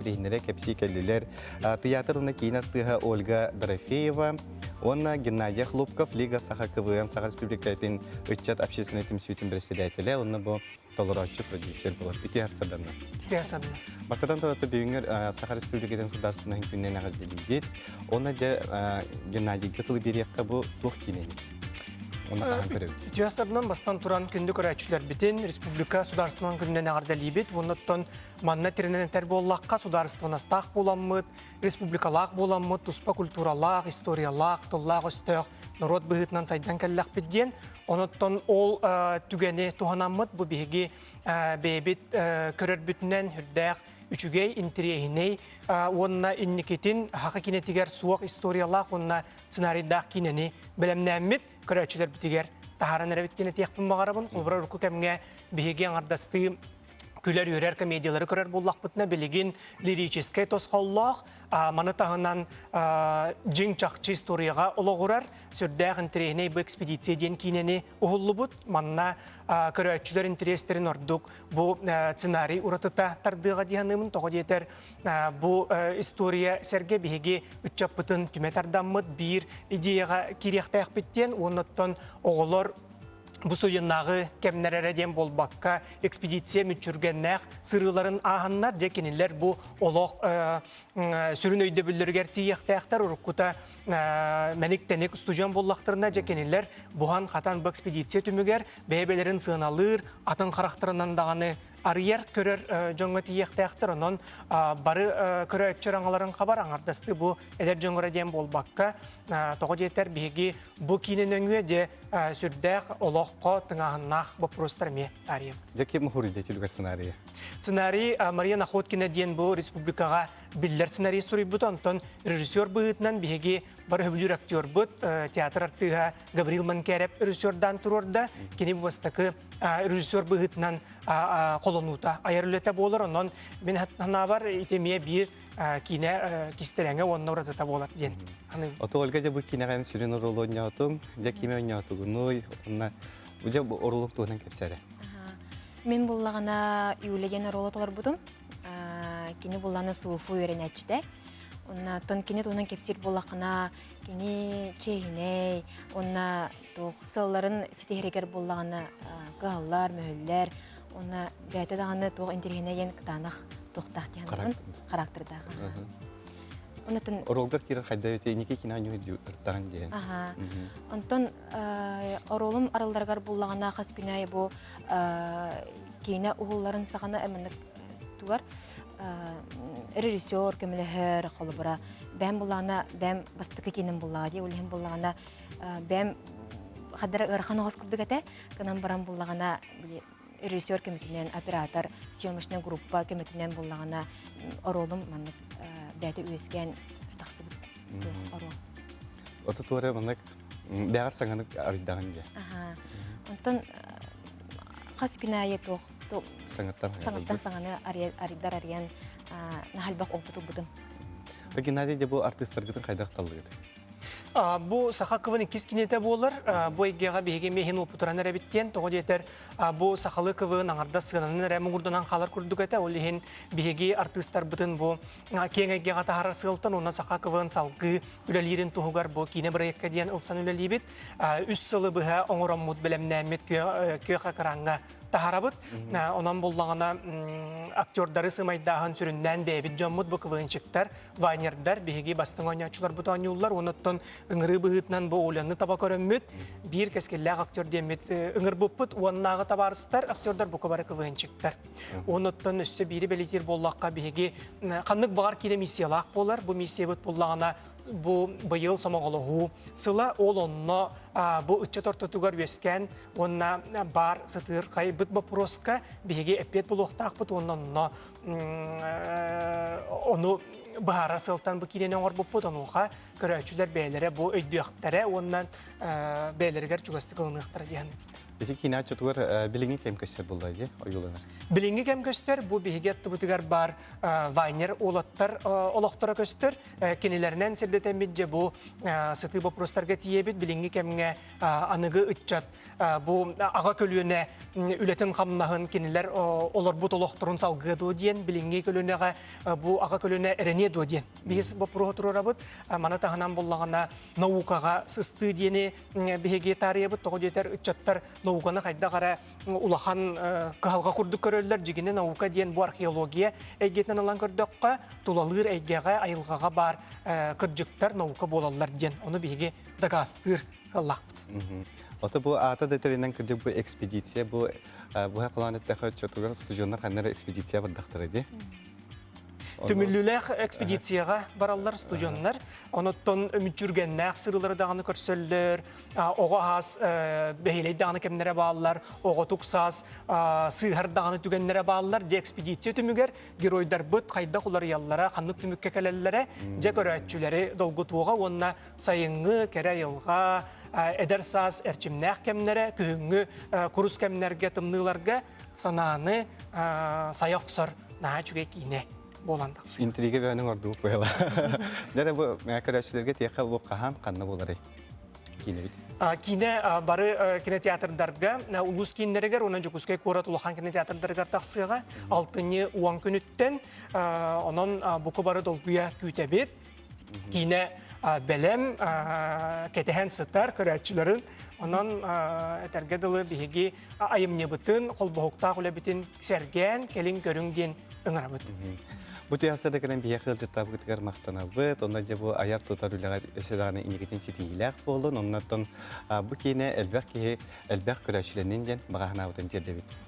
бірейінері кәпсі кәлілер. Театр оны кейін артыға Ольга Дорофеева, оны Геннадий Хлопков, Лига Саха КВН, Саха Республикатын Үтчат общественный темсвитин председателі, оны бұл толыраучы продюсер болар. Үте арсаданна. Масадан тұраты бүйінгер Саха Республикатын сударсының күннен ағыз делейбет. Оны де Геннадий Гытылы берекқа бұл туқ кенені. Тиасарынан бастан туран күнді көрәтшілер бітін республика сударсынан күннен ағарда лейбет. Оннаттан манна теренен тәрболлаққа сударсынастақ боламмыд, республикалақ боламмыд, туспа культуралақ, историялақ, тұллақ өстіғ, народ бұғытынан сайдан кәлләқ бітден. Оннаттан ол түгені туғанаммыд, бұл бейге бейбет көрер бүтінен хүрдәқ, Üçügey interiyehiney, onunla inniket'in haqı kinetiger suaq istoriyalar, onunla ssenariydak kineni bilemnämmit, körәçiler bitiger. Taharan erebit kineti yakpın mağarabın, olbura ruku kemge bihege аңардасты Küler yörer komediyaları körer bollaq butna biligin lirический tosqallaq mаны tağından jing çaqçı istoriyaga olağurar sürdäq interehine bu ekspedisiya den kineni uhullu but manna körәçiler intereslerin orduk bu ssenariy uratıta tardığa diyanımın toğa yeter bu istoriya serge bihege ütçapıtın tümetardamıd bir ideyaga kiriyaqtayaq bitten onattan oğullar Bu stüdyannağı kemnerereden bolbakka ekspedisiya mütçürgennäq sırıların ahanlar jekeniler bu oloq sürün öйдө бүллөргер тияқтаяқтар уруккута мәниктенек студиян боллақтарына жекенилер бухан хатан bu экспедиция түмүгер бәйбелерин сыналыр атын характарынан даганы арыяр көрөр жоңго тияқтаяқтар онон бары көрө чыраңаларын кабар аңардасты бу элер жоңгораден болбакка того жетер биги бу кинен өңгө де сүрдәк олоққа тыңаһыннах вопростарме тарих. Жеке мухуриде тилгер сценарий. Сценарий Мария Находкина ден бу республикага биллер сценарий сурый бут антон режиссер быытнан биги бар хөбүлүр актер бут театр артыга Габриэл Манкереп режиссердан турорда кини бастакы режиссер быытнан колонута айрылета болор онон мен ханабар итемие бир кине кистереңе онна уратата болар ден. Ото Ольга же бу кинеген сүрүн ролоня отум, же киме ойнатугуну, онна уже оролук туган кепсере. Мен буллагана юлеген ролотолор будум. Кини булланы суфу өренәчте. Онна тон кини тонан кепсир буллакына кини чейне, онна то сылларын ситегерегер буллагана галлар, мөлләр, онна бәте даганы то интеренеген кытанах тоқтақ дегенін характердағы. Онытын оролдар кирен хайда өте неке кинаню ырттаган деген. Онтон оролум аралдаргар буллагана хас күнәй бу кине угулларын сагана эмендик тугар режиссер кемлехер холбара бәм буллана бәм бастыкы кинем буллагы улһин буллагана бәм хаддар ырхан хоскурдыгата канан баран буллагана режиссер көмөтүнөн оператор съемочный группа көмөтүнөн буллагана оролум маны бәте өскән таксы орол. Ото туре маны бәгәр саңаны арыдаган же. Онтон хас күнәе тох саңаттан саңаны арыдар арыян нахалбак опытыл будым. Геннадий де бу артистларгытын кайдак таллыгы. Bu Saxakov'un ikis kinete bolar. Bu eggeğe bihege mehin oputaran erebitten. Toğu yeter bu Saxakov'un anarda sığınanın eremi gurdunan xalar kurduk ete. Olihin bihege artistlar bütün bu keng eggeğe taharar sığıltan. Ona Saxakov'un salgı ülelirin tuğugar bu kine bir ekke diyen ılsan ülelibit. Üst sılı bıha onuramut bilemnämmit köy xakaranga taharabıt. Ondan bollağına aktörleri sığmaydağın süründen beybit jommut bu kıvığın çıktar. Vanyerdar bihege bastın oynaçılar bu tanyollar. Onuttan ıngırı bıhıtnan bu oğlanı taba körömmüt. Bir keskellik aktör demit ıngır buput. Onnağı tabarıstar aktörler bu kıvara kıvığın çıktar. Onuttan üstü biri belitir bollaqqa bihege kanlık bağır kine misiyalaq bolar. Bu misiyabıt bollağına bu bayıl samağılığı sıla oğlanına bu üççe tortutugar üyesken onna bar satır kaybıt baproska bihege epet buluqtaq bud onna onu bahara sıltan bu kirene var bu potanuqa körəçülər beylere bu öydüyaqtara ondan beylerger çugastı qılınıqtır diyen. Бесе кине чутугар билинги кем көстер булды оюланар. Билинги кем көстер, бу бигет тубутыгар бар вайнер олаттар олоқтора көстер, кенелерінен сердетен бітже бу сыты вопростарга тиебит, билинги кемге аныгы үтчат, бу аға көлüne үлетін қамнағын кенелер олар бут олоқторын салғы доден, билинги көлünеға бу аға көлüne эрене доден. Бигес вопрос турарабыт, мана тағынан боллағана наукаға сысты дені бігеге тариябыт, тоғы детер үтчаттар науканы қайда қара улахан кағалға күрді көрілдер, жігіне наука ден бу археология әйгетінен алан көрдіққа, тулалыр әйгеға, айылғаға бар кірджіктар наука болалар ден. Оны бігеге дағастыр қалақпыд. Ота бу ата детеринен кырдык бу экспедиция бу планеттағы чотугар студиондар ханнары экспедиция бардақтыр еді. Түміллілік экспедицияға баралар студиондар. Оныттон үмітчүргеннәк сырылары дағаны көрсөллер, оғы аз бәйлей дағаны кемнері бағалар, оғы тұқсаз сыйғар дағаны түгеннері бағалар. Де экспедиция түмігер геройдар бұд қайда құлар яллара, қанлық түмікке кәлелері, же көрәтчілері долғы туға, онына сайыңы, кәрі елға, әдерсаз әрчімнәк кемнері, күйіңі күріс кемнерге, тымныларға сананы сайақсыр наға жүге кейіне. Интрига бәнің орды қойла. Дәрі бұл көрәшілерге тияққа бұл қахан қанна болары кейіне бейді? Кейіне бары кинотеатрдарға, ұлыс кейінлерігер, онын жүкізге көрат ұлыған кинотеатрдарға тақсыға, алтыны уан күніттен, онын бұқы бары долгуя күйтәбет. Кейіне бәлем кетеген сыттар көрәтшілерін, онын әтәргеділі бігеге айымне бұтын, қолбұғықта құлы бітін сәрген, келін көріңден ұңыра бұтын. Бу тиясада калан бия хылжырта бутгар мактанабыт, онда жабу аяр тутар үлага эшедаганы инегетин ситилак болдун, оннан бу кине элбек көрәшүленен ден багана утен тердебит.